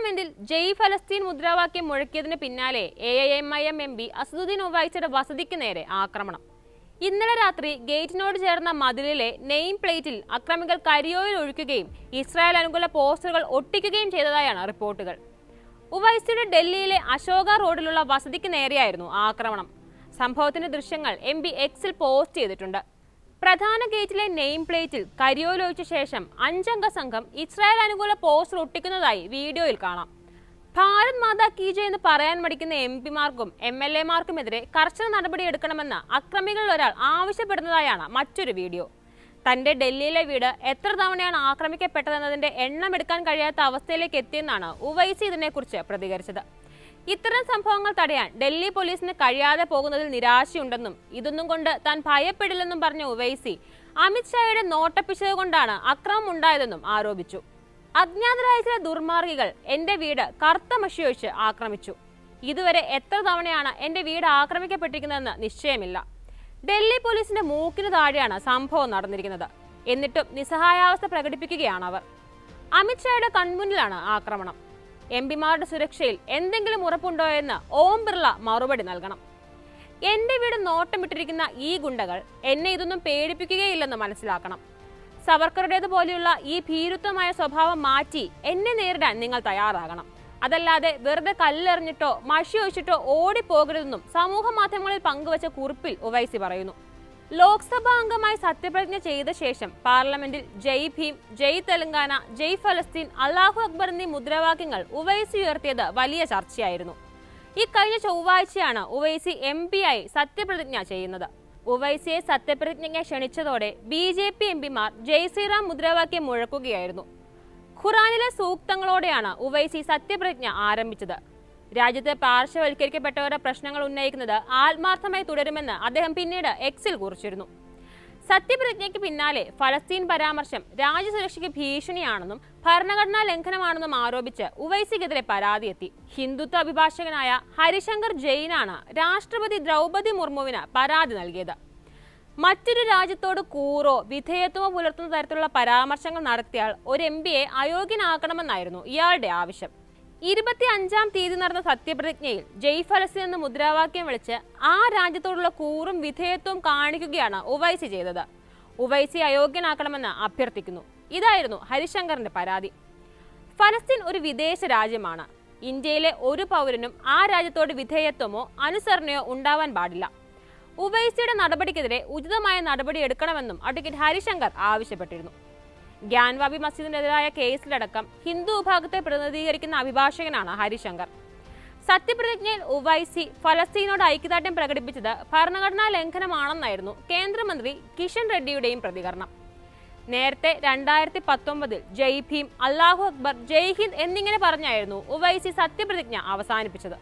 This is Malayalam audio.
പാർലമെന്റിൽ ജയ് ഫലസ്തീൻ മുദ്രാവാക്യം മുഴക്കിയതിന് പിന്നാലെ AIMIM MP അസദുദ്ദീൻ ഒവൈസിയുടെ വസതിക്ക് നേരെ ആക്രമണം. ഇന്നലെ രാത്രി ഗേറ്റിനോട് ചേർന്ന മതിലിലെ നെയിം പ്ലേറ്റിൽ അക്രമികൾ കരിയോയിൽ ഒഴിക്കുകയും ഇസ്രായേൽ അനുകൂല പോസ്റ്ററുകൾ ഒട്ടിക്കുകയും ചെയ്തതായാണ് റിപ്പോർട്ടുകൾ. ഒവൈസിയുടെ ഡൽഹിയിലെ അശോക റോഡിലുള്ള വസതിക്ക് നേരെയായിരുന്നു ആക്രമണം. സംഭവത്തിന്റെ ദൃശ്യങ്ങൾ MP Xൽ പോസ്റ്റ് ചെയ്തിട്ടുണ്ട്. പ്രധാന ഗേറ്റിലെ നെയിം പ്ലേറ്റിൽ കരിയോയിൽ ഒഴിച്ച ശേഷം 5 അംഗ സംഘം ഇസ്രായേൽ അനുകൂല പോസ്റ്റർ ഒട്ടിക്കുന്നതായി വീഡിയോയിൽ കാണാം. ഭാരത് മാതാ കീ ജയ് എന്ന് പറയാൻ മടിക്കുന്ന MPമാർക്കും MLAമാർക്കുമെതിരെ കർശന നടപടിയെടുക്കണമെന്ന് അക്രമികളിൽ ഒരാൾ ആവശ്യപ്പെടുന്നതായാണ് മറ്റൊരു വീഡിയോ. തന്റെ ഡൽഹിയിലെ വീട് എത്ര തവണയാണ് ആക്രമിക്കപ്പെട്ടതെന്നതിന്റെ എണ്ണം എടുക്കാൻ കഴിയാത്ത അവസ്ഥയിലേക്ക് എത്തിയെന്നാണ് ഉവൈസി ഇതിനെക്കുറിച്ച് പ്രതികരിച്ചത്. ഇത്തരം സംഭവങ്ങൾ തടയാൻ ഡൽഹി പോലീസിന് കഴിയാതെ പോകുന്നതിൽ നിരാശയുണ്ടെന്നും ഇതൊന്നും കൊണ്ട് താൻ ഭയപ്പെടില്ലെന്നും പറഞ്ഞ ഉവൈസി അമിത്ഷായുടെ നോട്ടപ്പിശക് കൊണ്ടാണ് അക്രമം ഉണ്ടായതെന്നും ആരോപിച്ചു. അജ്ഞാതരായ ചില ദുർമാർഗികൾ എന്റെ വീട് കറുത്ത മഷിയൊഴിച്ച് ആക്രമിച്ചു. ഇതുവരെ എത്ര തവണയാണ് എന്റെ വീട് ആക്രമിക്കപ്പെട്ടിരിക്കുന്നതെന്ന് നിശ്ചയമില്ല. ഡൽഹി പോലീസിന്റെ മൂക്കിന് താഴെയാണ് സംഭവം നടന്നിരിക്കുന്നത്. എന്നിട്ടും നിസ്സഹായാവസ്ഥ പ്രകടിപ്പിക്കുകയാണ് അവർ. അമിത്ഷായുടെ കൺമുന്നിലാണ് ആക്രമണം. MPമാരുടെ സുരക്ഷയിൽ എന്തെങ്കിലും ഉറപ്പുണ്ടോ എന്ന് ഓം ബിർള മറുപടി നൽകണം. എന്റെ വീട് നോട്ടമിട്ടിരിക്കുന്ന ഈ ഗുണ്ടകൾ എന്നെ ഇതൊന്നും പേടിപ്പിക്കുകയില്ലെന്ന് മനസ്സിലാക്കണം. സവർക്കറുടേതുപോലെയുള്ള ഈ ഭീരുത്വമായ സ്വഭാവം മാറ്റി എന്നെ നേരിടാൻ നിങ്ങൾ തയ്യാറാകണം. അതല്ലാതെ വെറുതെ കല്ലെറിഞ്ഞിട്ടോ മഷി ഒഴിച്ചിട്ടോ ഓടിപ്പോകരുതെന്നും സമൂഹ മാധ്യമങ്ങളിൽ പങ്കുവച്ച കുറിപ്പിൽ ഉവൈസി പറയുന്നു. ലോക്സഭാ അംഗമായി സത്യപ്രതിജ്ഞ ചെയ്ത ശേഷം പാർലമെന്റിൽ ജയ് ഭീം, ജയ് തെലങ്കാന, ജയ് ഫലസ്തീൻ, അല്ലാഹു അക്ബർ എന്നീ മുദ്രാവാക്യങ്ങൾ ഉവൈസി ഉയർത്തിയത് വലിയ ചർച്ചയായിരുന്നു. ഈ കഴിഞ്ഞ ചൊവ്വാഴ്ചയാണ് ഉവൈസി MPയായി സത്യപ്രതിജ്ഞ ചെയ്യുന്നത്. ഉവൈസിയെ സത്യപ്രതിജ്ഞയ്ക്ക് ക്ഷണിച്ചതോടെ BJP MPമാർ ജയ് ശ്രീറാം മുദ്രാവാക്യം മുഴക്കുകയായിരുന്നു. ഖുറാനിലെ സൂക്തങ്ങളോടെയാണ് ഉവൈസി സത്യപ്രതിജ്ഞ ആരംഭിച്ചത്. രാജ്യത്ത് പാർശ്വവൽക്കരിക്കപ്പെട്ടവരുടെ പ്രശ്നങ്ങൾ ഉന്നയിക്കുന്നത് ആത്മാർത്ഥമായി തുടരുമെന്ന് അദ്ദേഹം പിന്നീട് Xൽ കുറിച്ചിരുന്നു. സത്യപ്രതിജ്ഞയ്ക്ക് പിന്നാലെ ഫലസ്തീൻ പരാമർശം രാജ്യസുരക്ഷയ്ക്ക് ഭീഷണിയാണെന്നും ഭരണഘടനാ ലംഘനമാണെന്നും ആരോപിച്ച് ഉവൈസിക്കെതിരെ പരാതിയെത്തി. ഹിന്ദുത്വ അഭിഭാഷകനായ ഹരിശങ്കർ ജെയിനാണ് രാഷ്ട്രപതി ദ്രൗപദി മുർമുവിന് പരാതി നൽകിയത്. മറ്റൊരു രാജ്യത്തോട് കൂറോ വിധേയത്വമോ പുലർത്തുന്ന തരത്തിലുള്ള പരാമർശങ്ങൾ നടത്തിയാൽ ഒരു MPയെ അയോഗ്യനാക്കണമെന്നായിരുന്നു ഇയാളുടെ ആവശ്യം. 25-ാം തീയതി നടന്ന സത്യപ്രതിജ്ഞയിൽ ജയ് ഫലസ്തീൻ എന്ന മുദ്രാവാക്യം വിളിച്ച് ആ രാജ്യത്തോടുള്ള കൂറും വിധേയത്വവും കാണിക്കുകയാണ് ഉവൈസി ചെയ്തത്. ഉവൈസി അയോഗ്യനാക്കണമെന്ന് അഭ്യർത്ഥിക്കുന്നു. ഇതായിരുന്നു ഹരിശങ്കറിന്റെ പരാതി. ഫലസ്തീൻ ഒരു വിദേശ രാജ്യമാണ്. ഇന്ത്യയിലെ ഒരു പൗരനും ആ രാജ്യത്തോട് വിധേയത്വമോ അനുസരണയോ ഉണ്ടാവാൻ പാടില്ല. ഉവൈസിയുടെ നടപടിക്കെതിരെ ഉചിതമായ നടപടി എടുക്കണമെന്നും അഡ്വക്കേറ്റ് ഹരിശങ്കർ ആവശ്യപ്പെട്ടിരുന്നു. ഗ്യാൻവാബി മസ്ജിദിനെതിരായ കേസിലടക്കം ഹിന്ദു വിഭാഗത്തെ പ്രതിനിധീകരിക്കുന്ന അഭിഭാഷകനാണ് ഹരിശങ്കർ. സത്യപ്രതിജ്ഞയിൽ ഉവൈസി ഫലസ്തീനോട് ഐക്യദാർഢ്യം പ്രകടിപ്പിച്ചത് ഭരണഘടനാ ലംഘനമാണെന്നായിരുന്നു കേന്ദ്രമന്ത്രി കിഷൻ റെഡ്ഡിയുടെയും പ്രതികരണം. നേരത്തെ 2019 ജയ് ഭീം, അല്ലാഹു അക്ബർ, ജയ് ഹിന്ദ് എന്നിങ്ങനെ പറഞ്ഞായിരുന്നു ഉവൈസി സത്യപ്രതിജ്ഞ അവസാനിപ്പിച്ചത്.